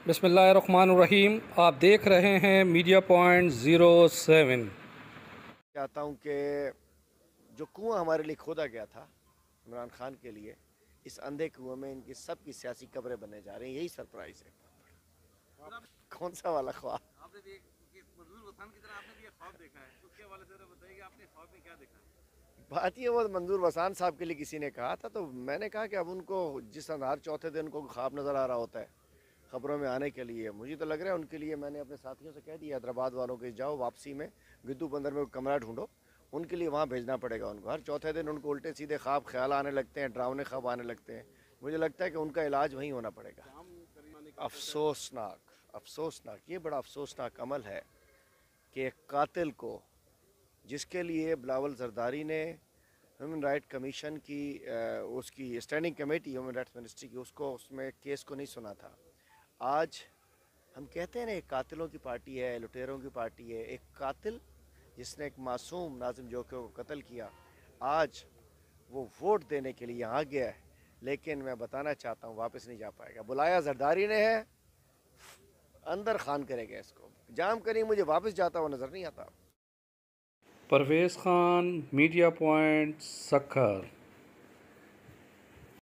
बिस्मिल्लाहिर्रहमानिर्रहीम। आप देख रहे हैं मीडिया पॉइंट 07। चाहता हूँ कि जो कुआं हमारे लिए खोदा गया था इमरान खान के लिए, इस अंधे कुएं में इनकी सबकी सियासी कब्रें बनने जा रही हैं। यही सरप्राइज है। कौन सा वाला ख्वाब? आपने भी मंजूर वसान की तरह आपने भी एक ख्वाब देखा है, उसके हवाले से बताइए कि आपने ख्वाब में क्या देखा है। बात ये, वो मंजूर वसान साहब के लिए किसी ने कहा था, तो मैंने कहा कि अब उनको जिस हर चौथे दिन उनको ख्वाब नज़र आ रहा होता है खबरों में आने के लिए, मुझे तो लग रहा है उनके लिए मैंने अपने साथियों से कह दिया हैदराबाद वालों के, जाओ वापसी में गिद्दू बंदर में कमरा ढूंढो, उनके लिए वहाँ भेजना पड़ेगा उनको। हर चौथे दिन उनको उल्टे सीधे ख्वाब ख्याल आने लगते हैं, डरावने ख्वाब आने लगते हैं। मुझे लगता है कि उनका इलाज वहीं होना पड़ेगा। अफसोसनाक, अफसोसनाक, ये बड़ा अफसोसनाक अमल है कि एक कातिल को, जिसके लिए बिलावल जरदारी ने ह्यूमन राइट कमीशन की उसकी standing committee human rights ministry की, उसको उसमें केस को नहीं सुना था। आज हम कहते हैं ना, एक कातिलों की पार्टी है, लुटेरों की पार्टी है। एक कातिल जिसने एक मासूम नाजिम जोके को कत्ल किया, आज वो वोट देने के लिए यहाँ गया है, लेकिन मैं बताना चाहता हूँ वापस नहीं जा पाएगा। बुलाया जरदारी ने है, अंदर खान करेगा इसको। जाम करी, मुझे वापस जाता हुआ नज़र नहीं आता। Parvez Khan, media point, Sukkur.